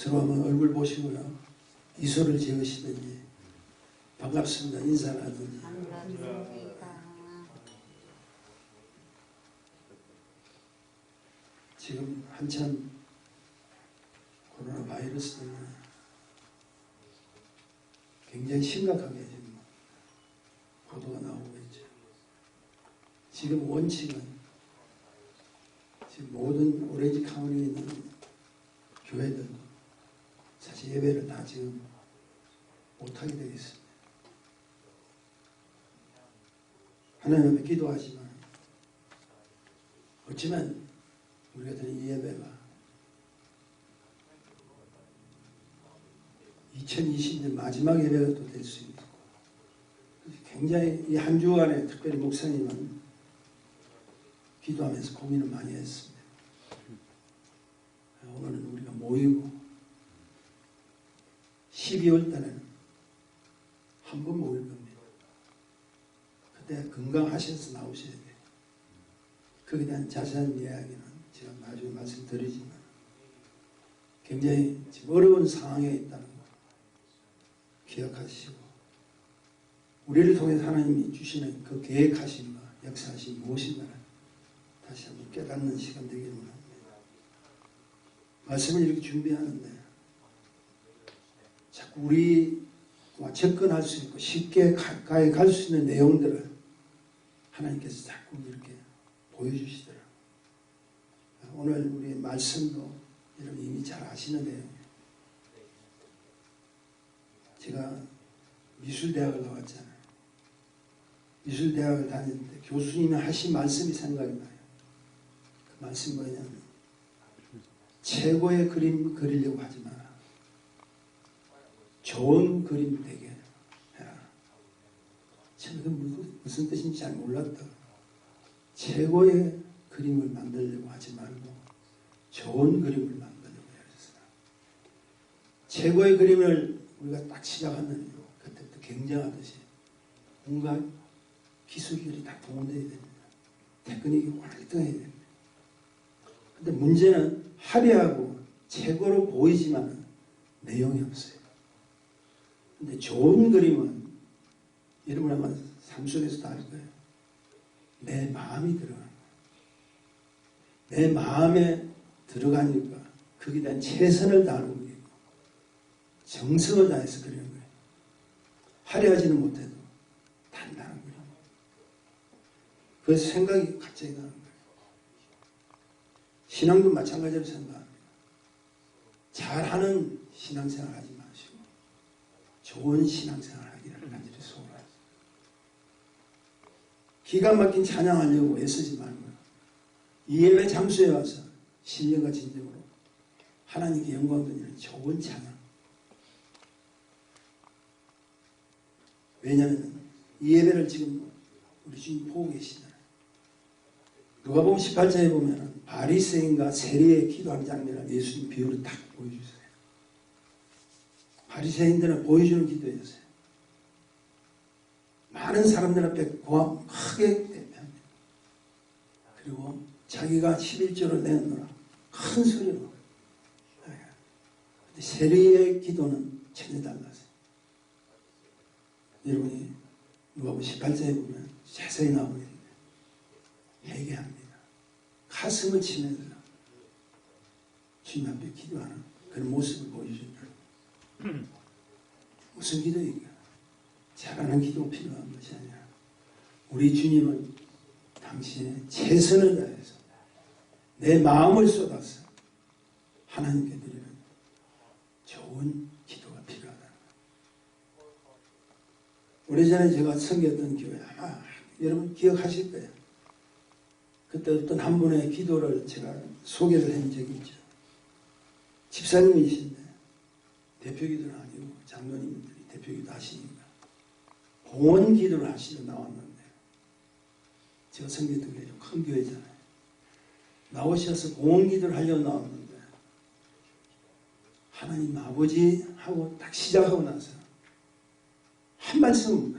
서로 한번 얼굴 보시고요. 미소를 지으시든지 반갑습니다 인사를 하든지. 반갑습니다. 지금 한참 코로나 바이러스 때문에 굉장히 심각하게 지금 보도가 나오고 있죠. 지금 원칙은 지금 모든 오렌지 카운티에 있는 교회들도 사실 예배를 다 지금 못하게 되어 있습니다. 하나님 앞에 기도하지만 어쩌면 우리가 드린 이 예배가 2020년 마지막 예배가 또 될 수 있고, 굉장히 이 한 주간에 특별히 목사님은 기도하면서 고민을 많이 했습니다. 오늘은 우리가 모이고 12월 달에는 한 번 모일 겁니다. 그때 건강하셔서 나오셔야 돼요. 거기에 대한 자세한 이야기는 제가 나중에 말씀드리지만 굉장히 지금 어려운 상황에 있다는 거 기억하시고, 우리를 통해서 하나님이 주시는 그 계획하심과 역사하심 무엇인가를 다시 한번 깨닫는 시간 되기를 원합니다. 말씀을 이렇게 준비하는데 자꾸 우리와 접근할 수 있고 쉽게 가까이 갈 수 있는 내용들을 하나님께서 자꾸 이렇게 보여주시더라고요. 오늘 우리 말씀도 여러분 이미 잘 아시는 내용이에요. 제가 미술대학을 나왔잖아요. 미술대학을 다녔는데 교수님이 하신 말씀이 생각이 나요. 그 말씀이 뭐냐면 최고의 그림 그리려고 하지 마라. 좋은 그림 되게 해라. 저는 그 무슨 뜻인지 잘 몰랐다. 최고의 그림을 만들려고 하지 말고 좋은 그림을 만들려고 하셨어요. 최고의 그림을 우리가 딱 시작하면 그때부터 경쟁하듯이 뭔가 기술들이 다 동원되어야 됩니다. 테크닉이 활동해야 됩니다. 근데 문제는 화려하고 최고로 보이지만 내용이 없어요. 근데 좋은 그림은 여러분 아마 삶 속에서도 알 거예요. 내 마음이 들어가는 거예요. 내 마음에 들어가니까 거기에 대한 최선을 다하는 거예요. 정성을 다해서 그리는 거예요. 화려하지는 못해도 단단한 거예요. 그래서 생각이 갑자기 나는 거예요. 신앙도 마찬가지로 생각합니다. 잘하는 신앙생활 하지 마시고 좋은 신앙생활 하기를 간절히 소원합니다. 기가 막힌 찬양하려고 애쓰지 말고 이 예배 장소에 와서 신령과 진정으로 하나님께 영광 드리는 좋은 찬양. 왜냐하면 이 예배를 지금 우리 주님 보고 계시잖아요. 누가복음 18장에 보면 바리새인과 세리의 기도하는 장면을 예수님 비유로 딱 보여주세요. 바리새인들은 보여주는 기도였어요. 많은 사람들 앞에 고함 크게 대표합니다. 그리고 자기가 11조를 내놓으라 큰 소리로. 근데 세리의 기도는 전혀 달랐어요. 여러분이 누가복음 18장에 보면 자세히 나오는데 회개합니다. 가슴을 치면서 주님 앞에 기도하는 그런 모습을 보여준다. 무슨 기도인가? 잘하는 기도가 필요한 것이 아니라 우리 주님은 당신의 최선을 다해서 내 마음을 쏟아서 하나님께 드리는 좋은 기도가 필요하다. 오래전에 제가 섬겼던 교회 아마 여러분 기억하실 거예요. 그때 어떤 한 분의 기도를 제가 소개를 한 적이 있죠. 집사님이신데 대표기도는 아니고 장로님들이 대표기도 하시니까 공원 기도를 하시러 나왔는데 제가 섬겼던 게 좀 큰 교회잖아요. 나오셔서 공원 기도를 하려고 나왔는데 하나님 아버지 하고 딱 시작하고 나서 한 말씀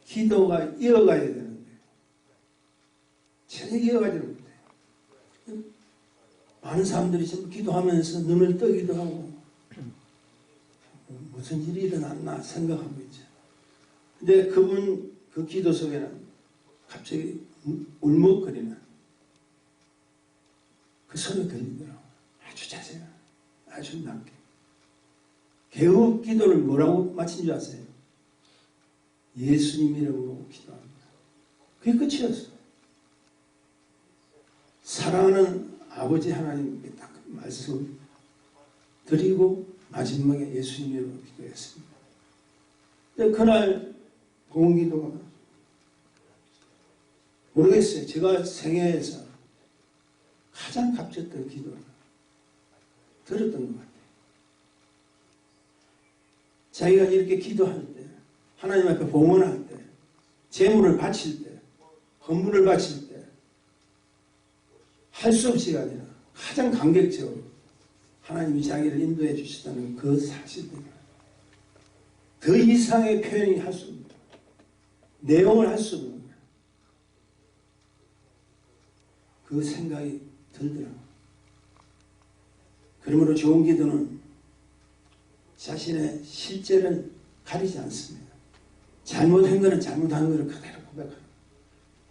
기도가 이어가야 되는데 전혀 이어가지 못해요. 많은 사람들이 전부 기도하면서 눈을 뜨기도 하고 무슨 일이 일어났나 생각하고 있죠. 근데 그분 그 기도 속에는 갑자기 울먹거리는 그 소리 들리더라고요. 아주 자세가 아주 낮게. 개업 기도를 뭐라고 마친 줄 아세요? 예수님 이름으로 기도합니다. 그게 끝이었어요. 사랑하는 아버지 하나님께 딱 말씀 드리고 마지막에 예수님 이름으로 기도했습니다. 근데 그날 봉헌 기도가 모르겠어요. 제가 생애에서 가장 값졌던 기도를 들었던 것 같아요. 자기가 이렇게 기도할 때, 하나님 앞에 봉헌할 때, 재물을 바칠 때, 헌물을 바칠 때, 할 수 없이가 아니라 가장 감격적으로 하나님이 자기를 인도해 주시다는 그 사실들. 더 이상의 표현이 할 수 없는 거예요. 내용을 할 수 없는 거예요. 그 생각이 들더라고요. 그러므로 좋은 기도는 자신의 실제를 가리지 않습니다. 잘못한 것은 잘못한 것을 그대로 고백하는.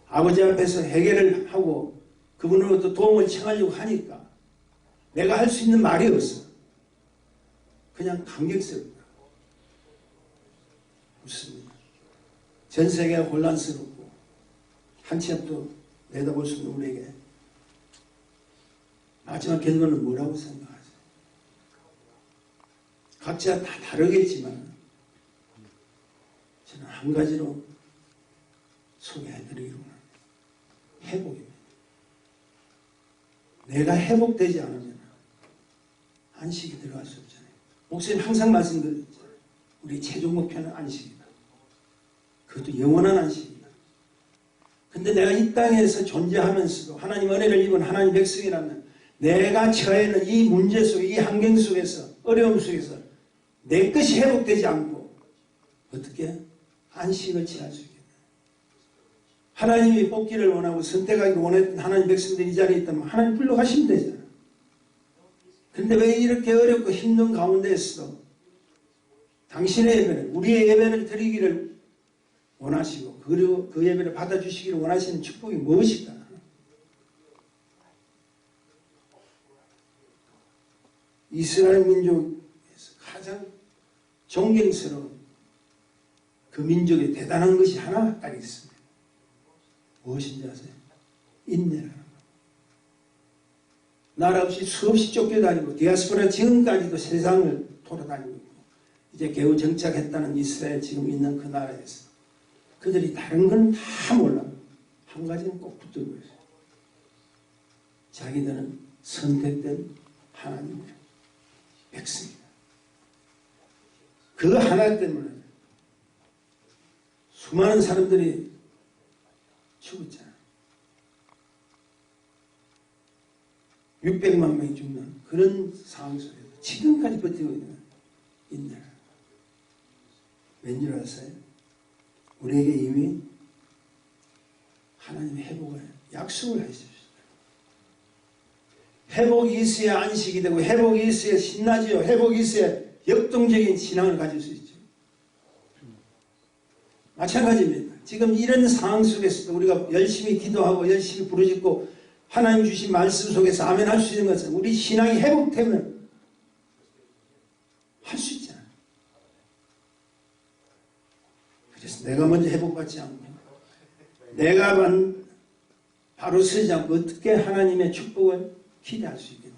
아버지 앞에서 해결을 하고 그분으로부터 도움을 청하려고 하니까 내가 할 수 있는 말이 없어. 그냥 감격스럽다. 웃습니다. 전 세계가 혼란스럽고 한치 앞도 내다볼 수 없는 우리에게 마지막 결론은 뭐라고 생각하세요? 각자 다 다르겠지만 저는 한 가지로 소개해드리기로 합니다. 회복입니다. 내가 회복되지 않으면 안식이 들어갈 수 없잖아요. 목사님 항상 말씀드렸죠. 우리 최종 목표는 안식이다. 그것도 영원한 안식이다. 근데 내가 이 땅에서 존재하면서도 하나님 은혜를 입은 하나님 백성이라면 내가 처해 있는 이 문제 속에, 이 환경 속에서, 어려움 속에서 내 것이 회복되지 않고 어떻게 안식을 취할 수 있겠냐. 하나님이 뽑기를 원하고 선택하기를 원했던 하나님 백성들이 이 자리에 있다면 하나님 불러가시면 되잖아요. 그런데 왜 이렇게 어렵고 힘든 가운데에서도 당신의 예배를, 우리의 예배를 드리기를 원하시고 그리고 그 예배를 받아주시기를 원하시는 축복이 무엇일까? 이스라엘 민족에서 가장 존경스러운 그 민족의 대단한 것이 하나 딱 있습니다. 무엇인지 아세요? 인내라는 것. 나라 없이 수없이 쫓겨다니고 디아스포라 지금까지도 세상을 돌아다니고 있고 이제 겨우 정착했다는 이스라엘 지금 있는 그 나라에서 그들이 다른 건 다 몰라. 한 가지는 꼭 붙들고 있어요. 자기들은 선택된 하나님의 백성이다. 그 하나 때문에 수많은 사람들이 죽었잖아. 600만 명이 죽는 그런 상황 속에서 지금까지 버티고 있는 인내라. 왠줄 아세요? 우리에게 이미 하나님의 회복을 약속을 해주셨어요. 회복이 있어야 안식이 되고 회복이 있어야 신나지요. 회복이 있어야 역동적인 신앙을 가질 수 있죠. 마찬가지입니다. 지금 이런 상황 속에서도 우리가 열심히 기도하고 열심히 부르짖고 하나님 주신 말씀 속에서 아멘 할 수 있는 것은 우리 신앙이 회복되면 할 수 있잖아요. 그래서 내가 먼저 회복받지 않고 내가 바로 서지 않고 어떻게 하나님의 축복을 기대할 수 있겠냐.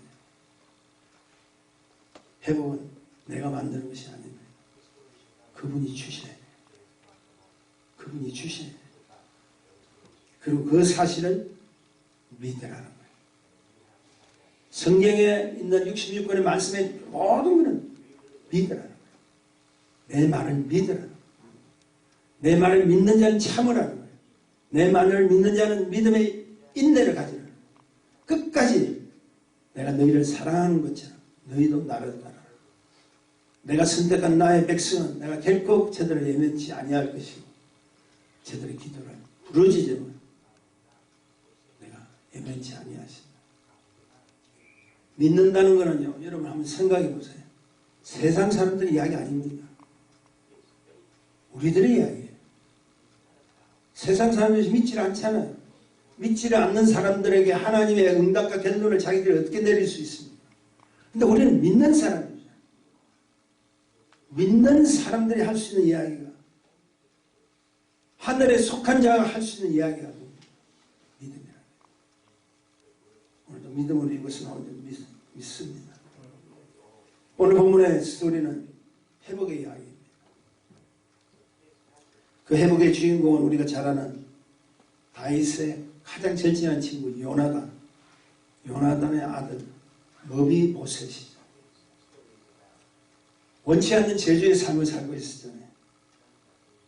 회복은 내가 만드는 것이 아닙니다. 그분이 주셔야 돼요. 그분이 주셔야 돼요. 그리고 그 사실을 믿으라는 거예요. 성경에 있는 66권의 말씀의 모든 것은 믿으라는 거예요. 내 말을 믿으라는 거예요. 내 말을 믿는 자는 참으라는 거예요. 내 말을 믿는 자는 믿음의 인내를 가지라는 거예요. 끝까지 내가 너희를 사랑하는 것처럼 너희도 나를 따라라. 내가 선택한 나의 백성은 내가 결코 저들을 예면치 아니할 것이고 저들의 기도를 부르짖으면 내가 예면치 아니하신다. 믿는다는 거는요, 여러분 한번 생각해 보세요. 세상 사람들의 이야기 아닙니다. 우리들의 이야기예요. 세상 사람들이 믿지 않잖아요. 믿지를 않는 사람들에게 하나님의 응답과 결론을 자기들이 어떻게 내릴 수 있습니까? 근데 우리는 믿는 사람이죠. 믿는 사람들이 할 수 있는 이야기가, 하늘에 속한 자가 할 수 있는 이야기가 믿음이라. 오늘도 믿음으로 이것을 나오는 믿습니다. 오늘 본문의 스토리는 회복의 이야기입니다. 그 회복의 주인공은 우리가 잘 아는 다윗의 가장 절친한 친구 요나단의 아들 머비보셋이죠. 원치 않는 저주의 삶을 살고 있었잖아요.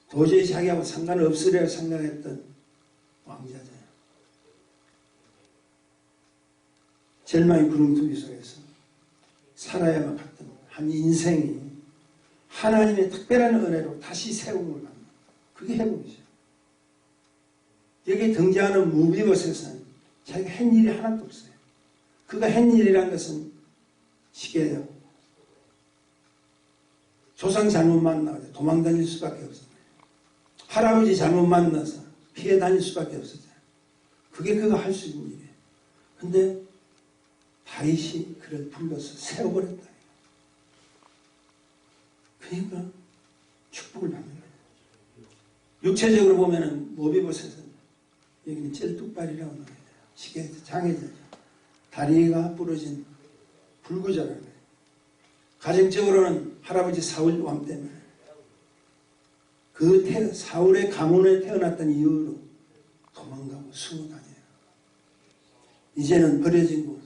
도저히 자기하고 상관없으리라 생각했던 왕자잖아요. 절망의 구름투기 속에서 살아야만 갔던 한 인생이 하나님의 특별한 은혜로 다시 세움을 받는, 그게 회복이죠. 여기에 등장하는 무비보셋은 자기가 한 일이 하나도 없어요. 그가 한 일이란 것은 시계요. 조상 잘못 만나서 도망 다닐 수밖에 없어요. 할아버지 잘못 만나서 피해 다닐 수밖에 없었잖아요. 그게 그가 할 수 있는 일이에요. 근데 다윗이 그를 불러서 세워버렸다. 그러니까 축복을 받는 거예요. 육체적으로 보면은 모비보셋은 여기는 쩔뚝발이라고 나와요. 시계에서 장애자죠. 다리가 부러진 불구자라는 거예요. 가정적으로는 할아버지 사울 왕 때문에 그 사울의 가문에 태어났던 이유로 도망가고 숨어 다녀요. 이제는 버려진 곳,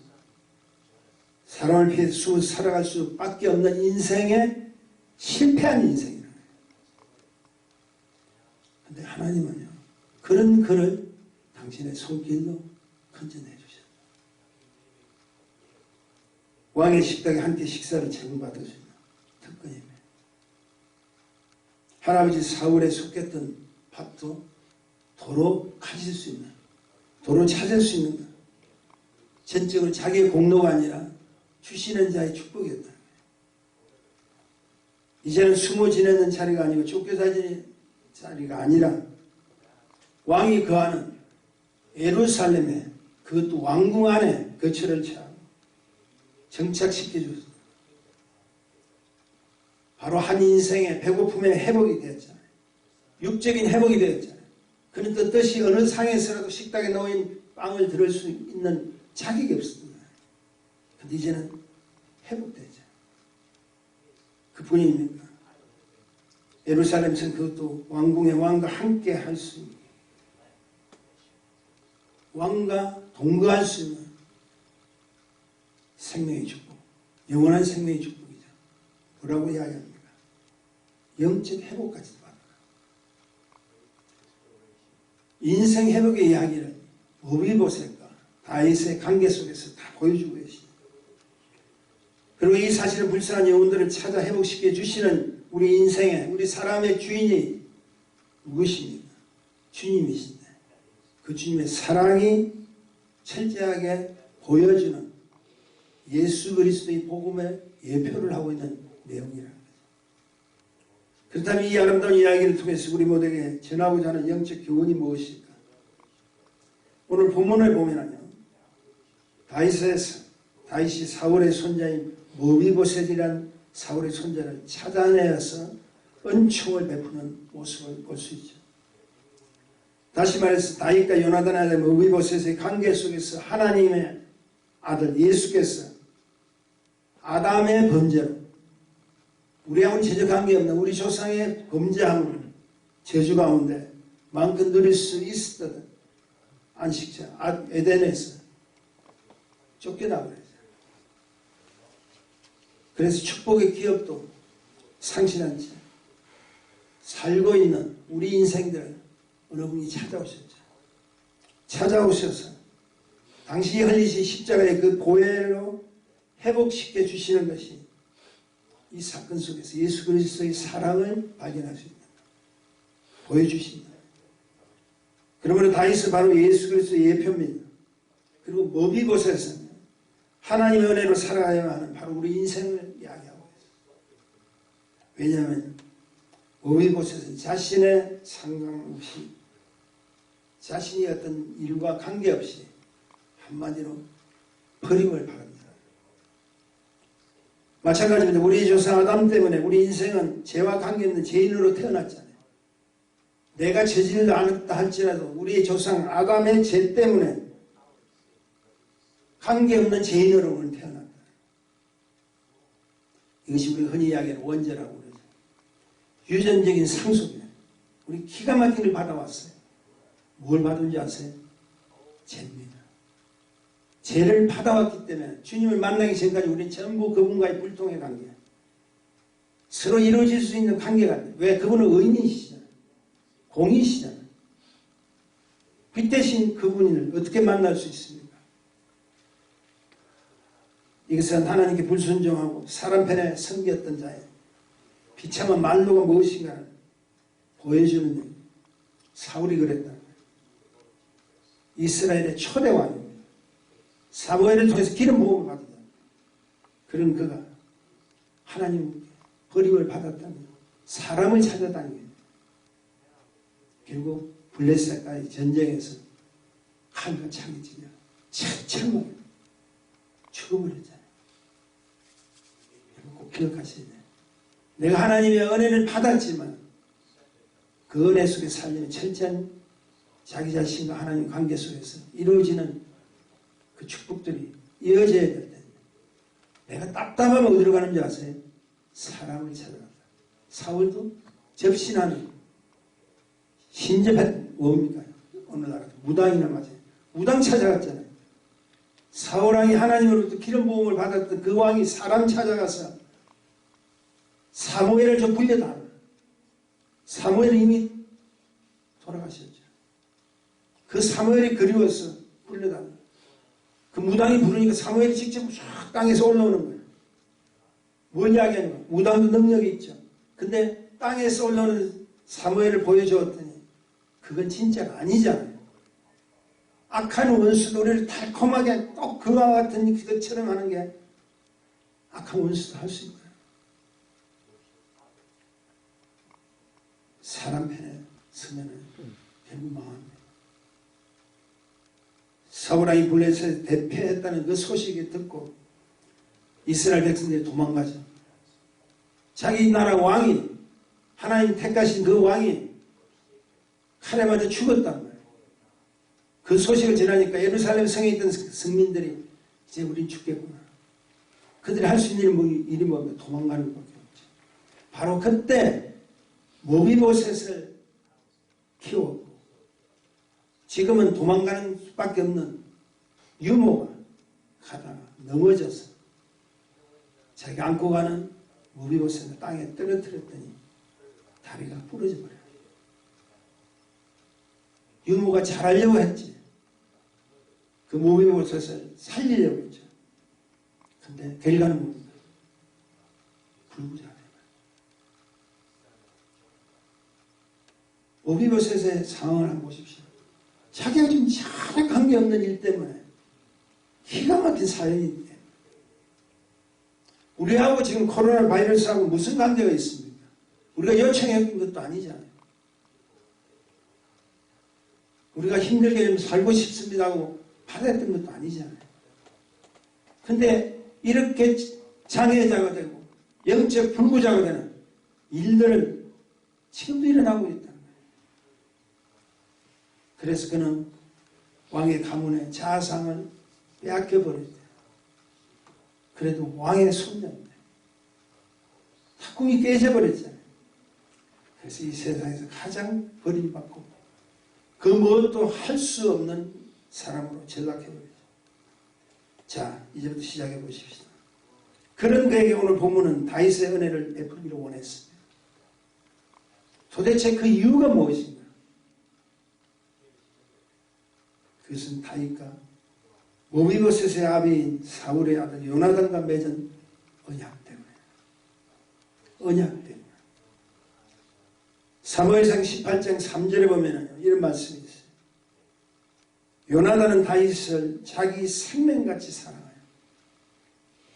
사람을 피해서 살아갈 수밖에 없는 인생에 실패한 인생이라는 거예요. 그런데 하나님은요, 그런 그를 당신의 손길로 건져내 주셨다. 왕의 식탁에 함께 식사를 제공받으시는 특권입니다. 할아버지 사울에 속했던 밭도 도로 가질 수 있는, 도로 찾을 수 있는 것. 전적으로 자기의 공로가 아니라 주시는 자의 축복이었다. 이제는 숨어 지내는 자리가 아니고 쫓겨 다니는 자리가 아니라 왕이 거하는 예루살렘에, 그것도 왕궁 안에 거처를 취하고 정착시켜 줬습니다. 바로 한 인생의 배고픔의 회복이 되었잖아요. 육적인 회복이 되었잖아요. 그는 뜻이 어느 상에서라도 식탁에 놓인 빵을 들을 수 있는 자격이 없습니다. 근데 이제는 회복되죠. 그뿐입니까? 예루살렘에서는 그것도 왕궁의 왕과 함께 할 수 있는, 왕과 동거할 수 있는 생명의 축복, 영원한 생명의 축복이죠. 뭐라고 이야기합니까? 영적 회복까지도 받아요. 인생 회복의 이야기를 모비보셋과 다윗의 관계 속에서 다 보여주고 계십니다. 그리고 이 사실은 불쌍한 영혼들을 찾아 회복시켜 주시는 우리 인생의, 우리 사람의 주인이 누구십니까? 주님이신데, 그 주님의 사랑이 철저하게 보여주는 예수 그리스도의 복음의 예표를 하고 있는 내용이라는 거죠. 그렇다면 이 아름다운 이야기를 통해서 우리 모두에게 전하고자 하는 영적 교훈이 무엇일까? 오늘 본문을 보면요, 다윗이 사울의 손자인 모비보셋이란 사울의 손자를 찾아내어서 은총을 베푸는 모습을 볼 수 있죠. 다시 말해서 다윗과 요나단의 아들 모비보셋의 관계 속에서 하나님의 아들 예수께서 아담의 범죄로, 우리하고는 제적 관계없는 우리 조상의 범죄함으로 저주 가운데 마음껏 누릴 수 있었던 안식처 에덴에서 쫓겨나버렸어요. 그래서 축복의 기업도 상실한 채 살고 있는 우리 인생들을 어느 분이 찾아오셨죠. 찾아오셔서 당신이 흘리신 십자가의 그 보혈로 회복시켜 주시는 것이 이 사건 속에서 예수 그리스도의 사랑을 발견할 수 있다. 보여주신다. 그러므로 다윗은 바로 예수 그리스도의 예표입니다. 그리고 모비보셋은 하나님의 은혜로 살아가야만 하는 바로 우리 인생을 이야기하고 있어요. 왜냐하면 모비봇에서 자신의 상관없이 자신이 어떤 일과 관계없이 한마디로 버림을 받았다. 마찬가지입니다. 우리 조상 아담 때문에 우리 인생은 죄와 관계없는 죄인으로 태어났잖아요. 내가 죄질도 않았다 할지라도 우리의 조상 아담의 죄 때문에 관계없는 죄인으로 우리는 태어났다. 이것이 우리가 흔히 이야기하는 원죄라고 그러죠. 유전적인 상속이에요. 우리 기가 막힌 걸 받아왔어요. 뭘 받은지 아세요? 죄입니다. 죄를 받아왔기 때문에 주님을 만나기 전까지 우리는 전부 그분과의 불통의 관계, 서로 이루어질 수 있는 관계가 안 돼요. 왜? 그분은 의인이시잖아요. 공이시잖아요. 빛 대신 그분을 어떻게 만날 수 있습니까? 이것은 하나님께 불순종하고 사람 편에 섬겼던 자의 비참한 말로가 무엇인가를 보여주는 일. 사울이 그랬다. 이스라엘의 초대 왕입니다. 사무엘을 통해서 기름 부음을 받았다. 그런 그가 하나님 버림을 받았다면 사람을 찾아다니는 거예요. 결국 블레셋과의 전쟁에서 칼과 창이 찌며 처참하게 죽어버렸잖아요. 꼭 기억하셔야 돼요. 내가 하나님의 은혜를 받았지만 그 은혜 속에 살려면 철저한 자기 자신과 하나님 관계 속에서 이루어지는 그 축복들이 이어져야 될 텐데 내가 답답하면 어디로 가는지 아세요? 사람을 찾아간다. 사울도 접신하는 신접한 뭡니까? 어느 나라 무당이나 맞아요. 무당 찾아갔잖아요. 사울왕이 하나님으로부터 기름 부음을 받았던 그 왕이 사람 찾아가서 사무엘을 좀 불려달라. 사무엘이 이미 돌아가셨죠. 그 사무엘이 그리워서 불려달라. 그 무당이 부르니까 사무엘이 직접 쫙 땅에서 올라오는 거예요. 뭘 이야기하는 거예요? 무당도 능력이 있죠. 근데 땅에서 올라오는 사무엘을 보여주었더니 그건 진짜가 아니잖아요. 악한 원수도 우리를 달콤하게 꼭 그와 같은 그것처럼 하는 게 악한 원수도 할 수 있고요. 사람 편에 서면은 결국 망합니다. 사울왕이 블레셋에 대패했다는 그 소식을 듣고 이스라엘 백성들이 도망가죠. 자기 나라 왕이 하나님 택하신 그 왕이 칼에 맞아 죽었단 말이에요. 그 소식을 전하니까 예루살렘 성에 있던 성민들이 이제 우린 죽겠구나. 그들이 할 수 있는 일이 뭐면 도망가는 것밖에 없죠. 바로 그때 모비보셋을 키웠고 지금은 도망가는 수밖에 없는 유모가 가다가 넘어져서 자기가 안고 가는 모비보셋을 땅에 떨어뜨렸더니 다리가 부러져 버려요. 유모가 잘하려고 했지. 그 모비보셋을 살리려고 했죠. 근데 결과는 뭡니까? 불구자가. 모비보셋의 상황을 한번 보십시오. 자기가 지금 전혀 관계없는 일 때문에 기가 막힌 사연인데 우리하고 지금 코로나 바이러스하고 무슨 관계가 있습니까? 우리가 요청했던 것도 아니잖아요. 우리가 힘들게 좀 살고 싶습니다 하고 받았던 것도 아니잖아요. 근데 이렇게 장애자가 되고 영적 불구자가 되는 일들은 지금도 일어나고 있다는 거예요. 그래서 그는 왕의 가문의 자상을 빼앗겨버렸대요. 그래도 왕의 손자인데 다 꿈이 깨져버렸잖아요. 그래서 이 세상에서 가장 버림받고 그 무엇도 할 수 없는 사람으로 전락해버렸죠. 자, 이제부터 시작해 보십시다. 그런 그에게 오늘 본문은 다윗의 은혜를 베풀기를 원했습니다. 도대체 그 이유가 무엇인가? 그것은 다윗과 모비보셋의 아비인 사울의 아들 요나단과 맺은 언약 때문에. 언약 때문에. 사무엘상 18장 3절에 보면 이런 말씀이 있어요. 요나단은 다윗을 자기 생명같이 사랑하여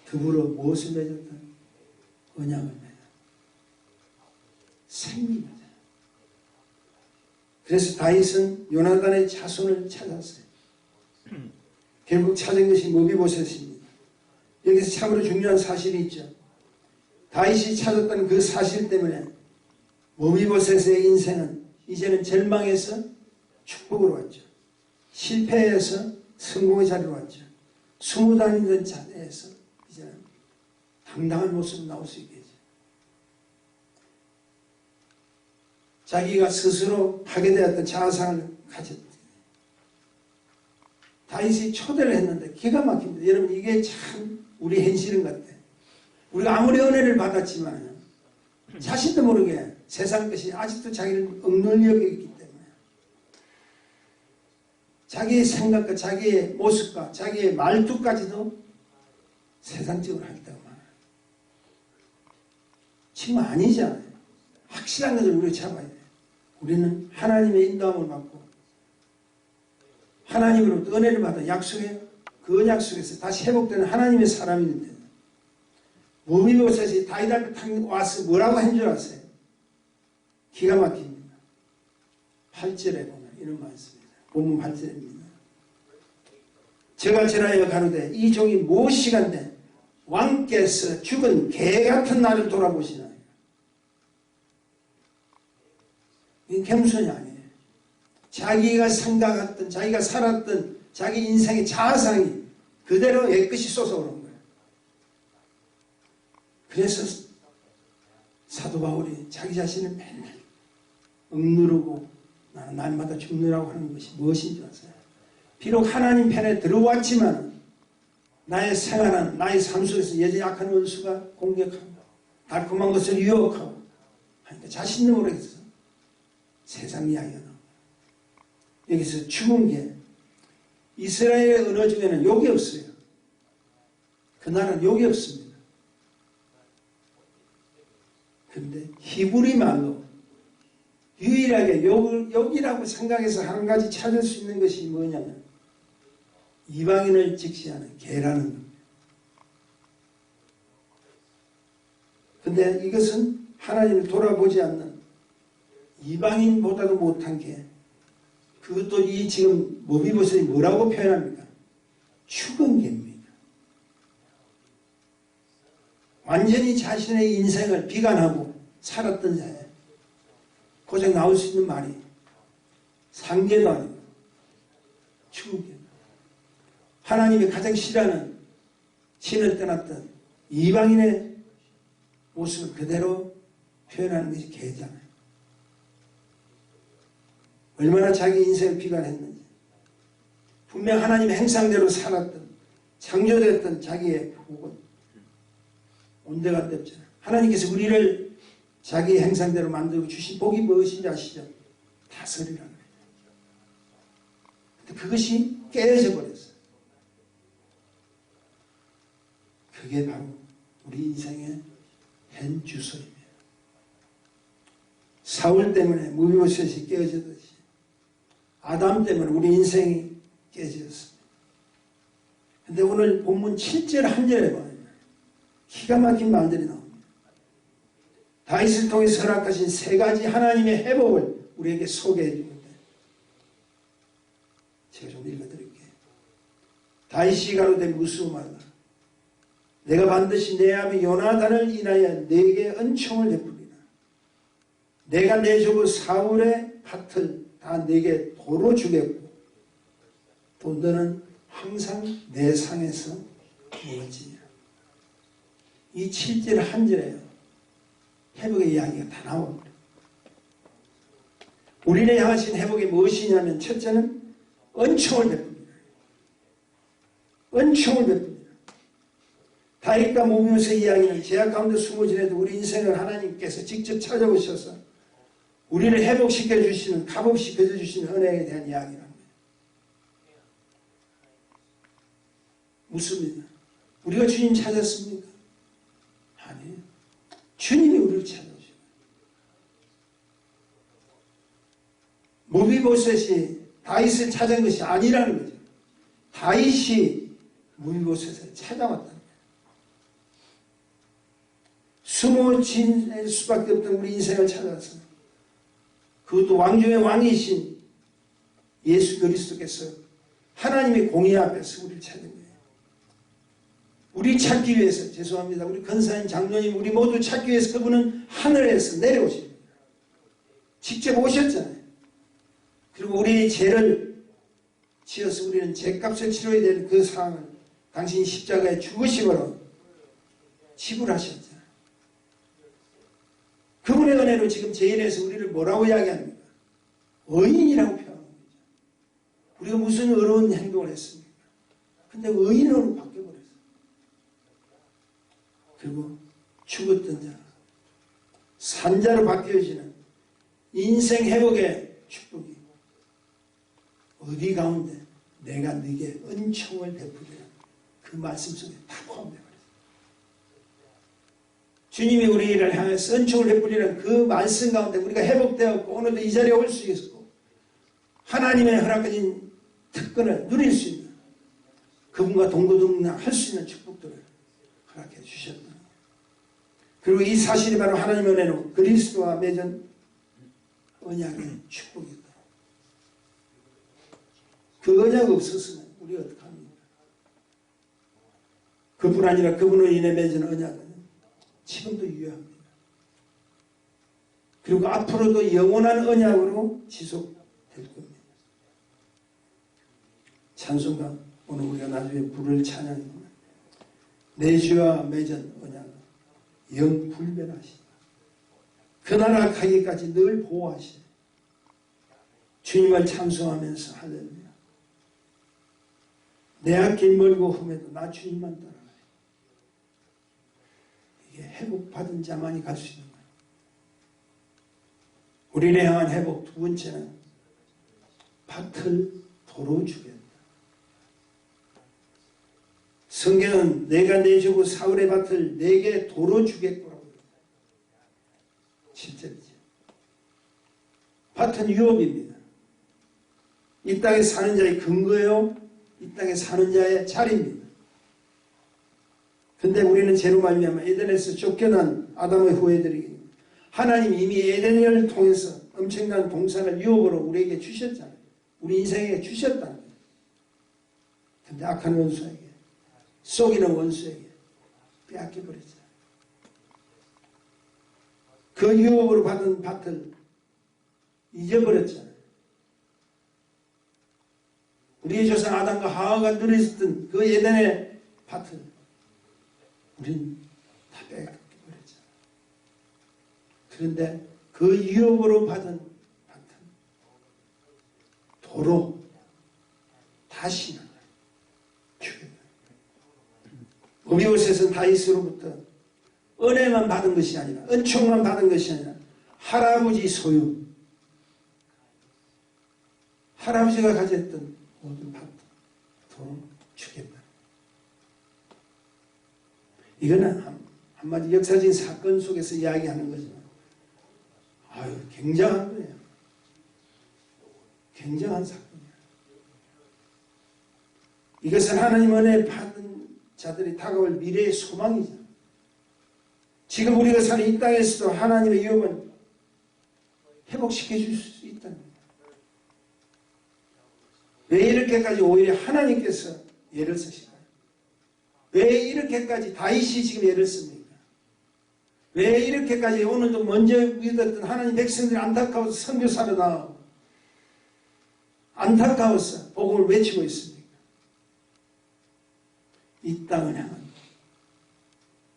더불어 무엇을 맺었다? 언약을 맺었다. 생명이다. 그래서 다윗은 요나단의 자손을 찾았어요. 결국 찾은 것이 모비보셋입니다. 여기서 참으로 중요한 사실이 있죠. 다윗이 찾았던 그 사실 때문에 모비보셋의 인생은 이제는 절망에서 축복으로 왔죠. 실패에서 성공의 자리로 왔죠. 숨어 다니던 자리에서 이제는 당당한 모습으로 나올 수 있겠죠. 자기가 스스로 파괴되었던 자아상을 가졌다. 다윗이 초대를 했는데 기가 막힙니다. 여러분 이게 참 우리 현실인 것 같아요. 우리가 아무리 은혜를 받았지만 자신도 모르게 세상 것이 아직도 자기를 억눌려 있기 때문에 자기의 생각과 자기의 모습과 자기의 말투까지도 세상적으로 하겠다고 말해요. 지금 아니잖아요. 확실한 것을 우리가 잡아야 돼요. 우리는 하나님의 인도함을 받고 하나님으로부터 은혜를 받아 약속해요. 그 언약 속에서 다시 회복되는 하나님의 사람인데 모비보셋이 다윗 앞에 와서 뭐라고 한 줄 아세요? 기가 막힙니다. 8절에 보면 이런 말씀입니다. 본문 8절입니다. 제가 전하여 가로되 이 종이 무엇이간데 왕께서 죽은 개 같은 나를 돌아보시나요? 이건 겸손이 아니에요. 자기가 생각했던 자기가 살았던 자기 인생의 자아상이 그대로 깨끗이 쏟아오는 거예요. 그래서 사도 바울이 자기 자신을 맨날 억누르고 나는 날마다 죽느라고 하는 것이 무엇인 줄 아세요? 비록 하나님 편에 들어왔지만 나의 생활은 나의 삶 속에서 여전히 악한 원수가 공격하고 달콤한 것을 유혹하고 하니까 자신도 모르겠어. 세상 이야기가 나오고 여기서 죽은 게 이스라엘의 언어 중에는 욕이 없어요. 그날은 욕이 없습니다. 그런데 히브리 말로 유일하게 욕이라고 생각해서 한 가지 찾을 수 있는 것이 뭐냐면 이방인을 직시하는 개라는 겁니다. 근데 이것은 하나님을 돌아보지 않는 이방인보다도 못한 개. 그것도 이 지금 모비보셋이 뭐라고 표현합니까? 죽은 개입니다. 완전히 자신의 인생을 비관하고 살았던 자예요. 고작 나올 수 있는 말이 상계도 아니고 죽은 개. 하나님이 가장 싫어하는 신을 떠났던 이방인의 모습을 그대로 표현하는 것이 개잖아요. 얼마나 자기 인생을 비관했는지. 분명 하나님의 행상대로 살았던 창조되었던 자기의 복은 온데가 없잖아요. 하나님께서 우리를 자기의 행상대로 만들고 주신 복이 무엇인지 아시죠? 다스리라는 거예요. 근데 그것이 깨어져 버렸어요. 그게 바로 우리 인생의 현 주소입니다. 사울 때문에 모비보셋이 깨어졌듯이 아담 때문에 우리 인생이 깨졌습니다. 그런데 오늘 본문 7절 한 절에 보면 기가 막힌 말들이 나옵니다. 다윗을 통해서 허락하신 세 가지 하나님의 회복을 우리에게 소개해 주는데 제가 좀 읽어드릴게요. 다윗이 가로되 무수히 말라. 내가 반드시 내 아비 요나단을 인하여 내게 은총을 베풀리라. 내가 내 조부 사울의 밭을 다 내게 도로 주겠고 또 너는 항상 내 상에서 먹어지니라. 이 7절 한 절에요. 회복의 이야기가 다 나옵니다. 우리를 향하신 회복이 무엇이냐면 첫째는 은총을 베풉니다. 은총을 베풉니다. 다윗과 모비보셋의 이야기는 제약 가운데 숨어 지내도 우리 인생을 하나님께서 직접 찾아오셔서 우리를 회복시켜 주시는, 값없이 빚어주시는 은혜에 대한 이야기랍니다. 묻습니다. 우리가 주님 찾았습니까? 아니에요. 주님이 우리를 찾아오셔요. 모비보셋이 다윗을 찾은 것이 아니라는 거죠. 다윗이 모비보셋을 찾아왔다는 거예요. 숨어질 수밖에 없던 우리 인생을 찾아서 그것도 왕중의 왕이신 예수 그리스도께서 하나님의 공의 앞에서 우리를 찾은 거예요. 우리 찾기 위해서, 죄송합니다, 우리 권사님, 장로님, 우리 모두 찾기 위해서 그분은 하늘에서 내려오십니다. 직접 오셨잖아요. 그리고 우리의 죄를 지어서 우리는 죄값을 치러야 될 그 상황을 당신이 십자가에 죽으심으로 지불하셨잖아요. 그분의 은혜로 지금 죄인에서 우리를 뭐라고 이야기합니까? 의인이라고 표현하는 거죠. 우리가 무슨 어려운 행동을 했습니까? 근데 의인으로 바뀌어버렸어요. 그리고 죽었던 자, 산자로 바뀌어지는 인생 회복의 축복이 어디 가운데 내가 네게 은총을 베푸리라, 그 말씀 속에 다 포함되어 있어요. 주님이 우리를 향해서 은총을 베푸리라는 그 말씀 가운데 우리가 회복되었고 오늘도 이 자리에 올 수 있었고 하나님의 허락하신 특권을 누릴 수 있는, 그분과 동고동락할 수 있는 축복들을 허락해 주셨다. 그리고 이 사실이 바로 하나님의 은혜로 그리스도와 맺은 언약의 축복이다. 그 언약 없었으면 우리가 어떡합니까? 그뿐 아니라 그분으로 인해 맺은 언약은 지금도 유효합니다. 그리고 앞으로도 영원한 언약으로 지속될 겁니다. 찬송가 오늘 우리가 나중에 부를 찬양입니다. 내 주와 맺은 언약은 영불변하시다. 그나라 가기까지 늘 보호하시다. 주님을 찬송하면서 할렐루야. 내 앞길 멀고 험해도 나 주님만 따라가요. 이게 회복받은 자만이 갈 수 있는 거예요. 우리를 향한 회복 두 번째는 밭을 도로 주겠다. 성경은 내가 내주고 사울의 밭을 내게 도로 주겠구라고 합니다. 7절이죠. 밭은 유업입니다. 이 땅에 사는 자의 근거요, 이 땅에 사는 자의 자리입니다. 근데 우리는 죄로 말미암아 에덴에서 쫓겨난 아담의 후예들에게 하나님이 이미 에덴을 통해서 엄청난 동산을 유업으로 우리에게 주셨잖아요. 우리 인생에게 주셨다는 거예요. 근데 악한 원수에게, 속이는 원수에게 빼앗겨버렸잖아요. 그 유업으로 받은 밭을 잊어버렸잖아요. 우리의 조상 아담과 하와가 누렸던 그 에덴의 밭을 우린 다 빼앗겨버렸잖아요. 그런데 그 유업으로 받은 밭은 도로 다시 주겠다. 오비옷에서는 다윗으로부터 은혜만 받은 것이 아니라, 은총만 받은 것이 아니라 할아버지 소유, 할아버지가 가졌던 모든 밭도 주겠다. 이거는 한마디 역사적인 사건 속에서 이야기하는 거지만, 아유, 굉장한 거예요. 굉장한 사건이에요. 이것은 하나님 은혜 받은 자들이 다가올 미래의 소망이죠. 지금 우리가 사는 이 땅에서도 하나님의 유업은 회복시켜 줄 수 있다는 거예요. 왜 이렇게까지 오히려 하나님께서 예를 쓰실까요? 왜 이렇게까지 다윗이 지금 예를 씁니까? 왜 이렇게까지 오늘도 먼저 믿었던 하나님 백성들이 안타까워서 선교사로 나오고 안타까워서 복음을 외치고 있습니까? 이 땅을 향한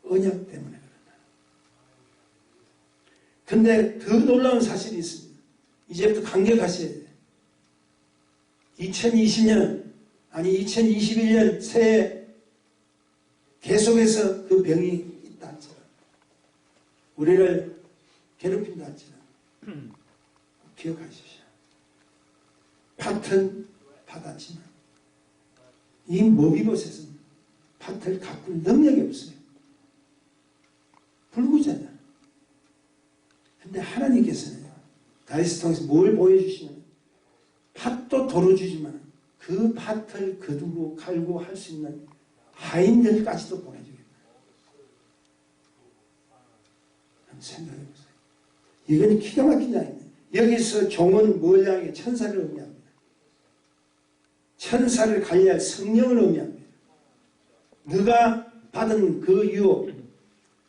언약 때문에 그렇다. 근데 더 놀라운 사실이 있습니다. 이제부터 강력하셔야 돼요. 2020년 아니 2021년 새해 계속해서 그 병이 있다 할지라도, 우리를 괴롭힌다 할지라도 기억하십시오. 밭은 받았지만 이 모비봇에서는 밭을 가꿀 능력이 없어요. 불구잖아. 근데 하나님께서는요, 다윗을 통해서 뭘 보여주시냐면 밭도 도로 주지만 그 밭을 거두고 갈고 할 수 있는 하인들까지도 보내주겠다. 생각해 보세요. 이건 기가 막힌 이야기입니다. 여기서 종은 뭘 향해? 천사를 의미합니다. 천사를 관리할 성령을 의미합니다. 네가 받은 그 유업,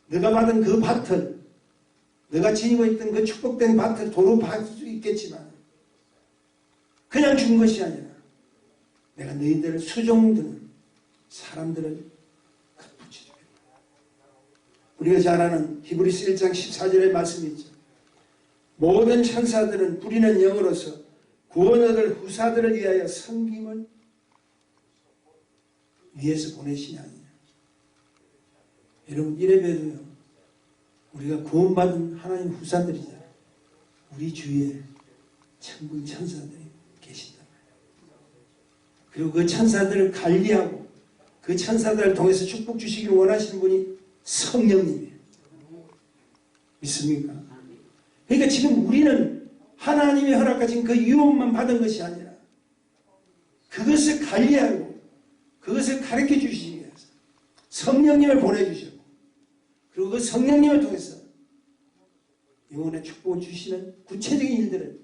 네가 받은 그 밭을, 네가 지니고 있던 그 축복된 밭을 도로 받을 수 있겠지만 그냥 준 것이 아니라 내가 너희들을 수종드는 사람들을 붙여주겠다. 우리가 잘 아는 히브리서 1장 14절의 말씀이 있죠. 모든 천사들은 부리는 영으로서 구원 얻을 후사들을 위하여 섬김을 위해서 보내시냐 아니냐. 여러분 이래봬도요, 우리가 구원받은 하나님 후사들이잖아요. 우리 주위에 천군 천사들이 계신다. 그리고 그 천사들을 관리하고 그 천사들을 통해서 축복 주시기를 원하시는 분이 성령님이에요. 믿습니까? 그러니까 지금 우리는 하나님의 허락하신 그 유업만 받은 것이 아니라 그것을 관리하고 그것을 가르쳐 주시기 위해서 성령님을 보내주셨고, 그리고 그 성령님을 통해서 영혼의 축복을 주시는 구체적인 일들을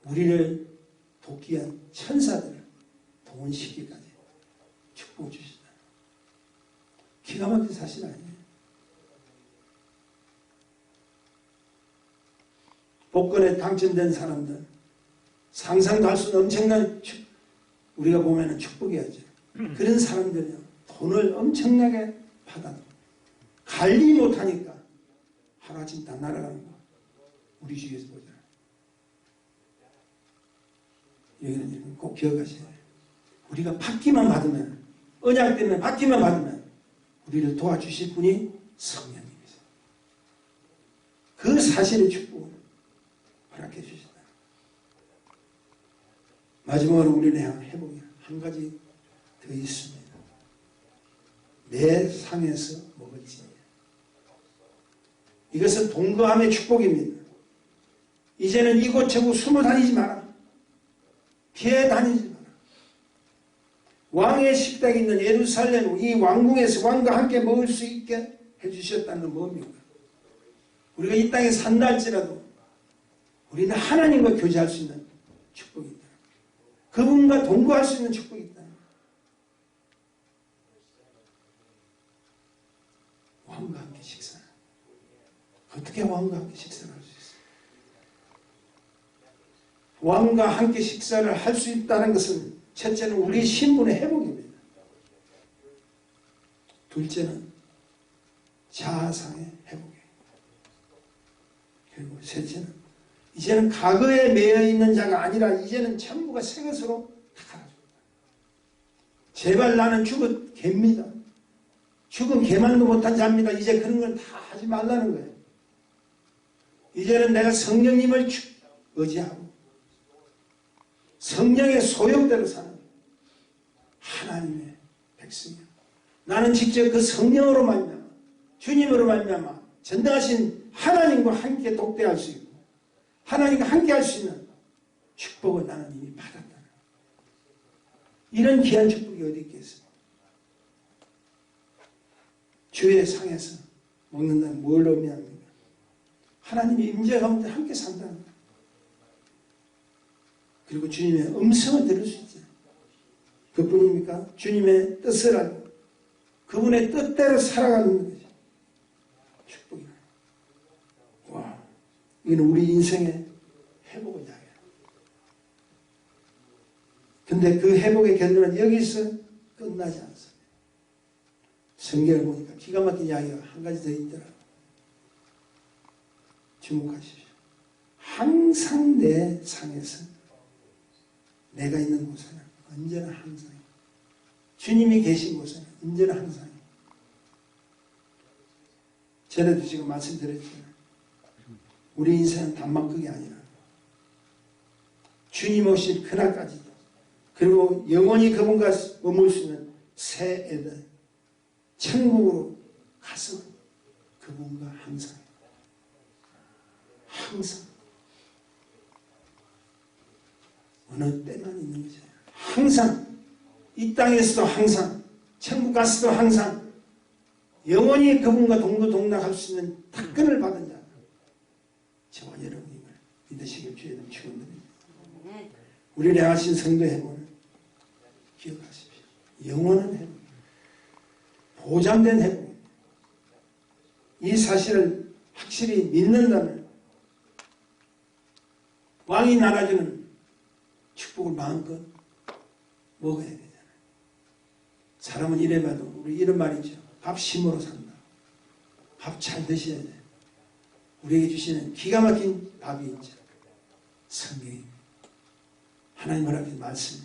우리를 돕기 위한 천사들을 동원시키기까지 축복을 주시다. 기가 막힌 사실 아니에요. 복권에 당첨된 사람들, 상상도 할 수 없는 엄청난 우리가 보면은 축복이야죠. 그런 사람들이요, 돈을 엄청나게 받아 관리 못하니까 하루아침 다 날아가는 거 우리 주위에서 보잖아요. 여기는 꼭 기억하셔야 돼요. 우리가 받기만 받으면, 언약 때문에 받기만 받으면 우리를 도와주실 분이 성령님이세요. 그 사실의 축복을 허락해 주시다. 마지막으로 우리를 향한 회복이 한 가지 더 있습니다. 내 상에서 먹을지니. 이것은 동거함의 축복입니다. 이제는 이곳저곳 숨어 다니지 마라. 피해 다니지 마라. 왕의 식탁이 있는 예루살렘, 이 왕궁에서 왕과 함께 먹을 수 있게 해주셨다는 건 뭡니까? 우리가 이 땅에 산다 할지라도 우리는 하나님과 교제할 수 있는 축복이 있다. 그분과 동거할 수 있는 축복이 있다. 왕과 함께 식사. 어떻게 왕과 함께 식사를 할 수 있어요? 왕과 함께 식사를 할 수 있다는 것은 첫째는 우리 신분의 회복입니다. 둘째는 자아상의 회복이에요. 그리고 셋째는 이제는 과거에 매여 있는 자가 아니라 이제는 전부가 새 것으로 다 갈아줍니다. 제발 나는 죽은 개입니다. 죽은 개만도 못한 자입니다. 이제 그런 걸 다 하지 말라는 거예요. 이제는 내가 성령님을 의지하고 성령의 소욕대로 사는 하나님의 백성이야. 나는 직접 그 성령으로 말미암아, 주님으로 말미암아 전능하신 하나님과 함께 독대할 수 있고 하나님과 함께 할 수 있는 축복을 나는 이미 받았다. 이런 귀한 축복이 어디 있겠습니까? 주의 상에서 먹는다는 뭘 의미합니까? 하나님의 임재 가운데 함께 산다는 거예요. 그리고 주님의 음성을 들을 수 있잖아요. 그뿐입니까? 주님의 뜻을 알고 그분의 뜻대로 살아가는 거죠. 축복이에요. 와, 이건 우리 인생의 회복을 이야기해요. 근데 그 회복의 결론은 여기서 끝나지 않습니다. 성경을 보니까 기가 막힌 이야기가 한 가지 더 있더라고요. 주목하십시오. 항상 내 상에서 내가 있는 곳에는 언제나 항상 주님이 계신 곳에는 언제나 항상 전에도 지금 말씀드렸잖아요. 우리 인생은 단막극이 아니라 주님 오실 그날까지도 그리고 영원히 그분과 머물 수 있는 새 에덴 천국으로 가서 그분과 항상 어느 때만 있는 거죠. 항상 이 땅에서도 항상 천국 가서도 항상 영원히 그분과 동거동락할 수 있는 특권을 받은 자 되시길 주의 이름 축원드립니다. 우리를 향하신 성도 회복을 기억하십시오. 영원한 회복, 보장된 회복. 이 사실을 확실히 믿는다면 왕이 나눠주는 축복을 마음껏 먹어야 되잖아요. 사람은 이래봐도 우리 이런 말이죠. 밥 심으로 산다. 밥 잘 드셔야 돼요. 우리에게 주시는 기가 막힌 밥이 있죠. 성경입니다. 하나님 허락하신 말씀.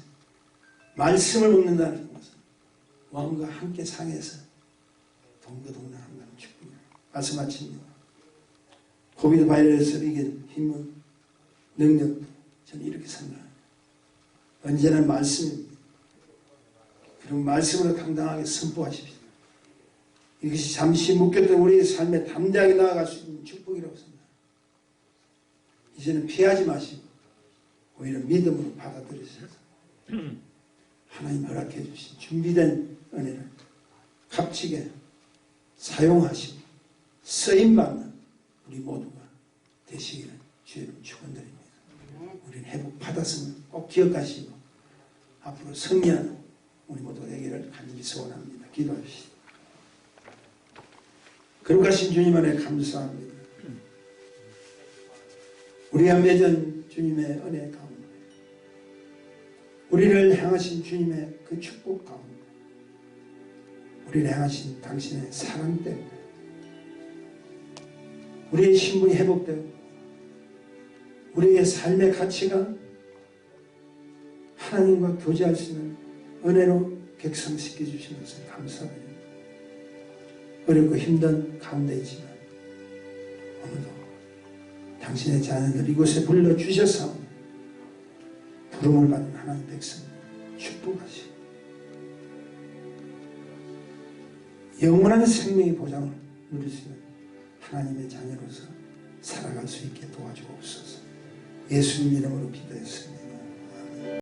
말씀을 먹는다는 것은 왕과 함께 상해서 동거동락한다는 축복입니다. 말씀 마칩니다. 코비드 바이러스를 이긴 힘은 능력도 저는 이렇게 생각합니다. 언제나 말씀입니다. 그리고 말씀으로 당당하게 선포하십시오. 이것이 잠시 묶였던 우리의 삶에 담대하게 나아갈 수 있는 축복이라고 생각합니다. 이제는 피하지 마시고 오히려 믿음으로 받아들이셔서 하나님 허락해 주신 준비된 은혜를 값지게 사용하시고 쓰임받는 우리 모두가 되시기를 주의 이름 축원드립니다. 우리는 회복 받았음을 꼭 기억하시고 앞으로 승리하는 우리 모두가 되기를 간절히 소원합니다. 기도합시다. 거룩하신 주님 안에 감사합니다. 우리가 맺은 주님의 은혜 가운데 우리를 향하신 주님의 그 축복 가운데 우리를 향하신 당신의 사랑 때문에 우리의 신분이 회복되고 우리의 삶의 가치가 하나님과 교제할 수 있는 은혜로 객성시켜 주신 것을 감사드립니다. 어렵고 힘든 가운데이지만 오늘도 당신의 자녀들 이곳에 불러주셔서 부름을 받는 하나님 백성 축복하시고 영원한 생명의 보장을 누릴 수 있는 하나님의 자녀로서 살아갈 수 있게 도와주옵소서. 예수님 이름으로 기도했습니다.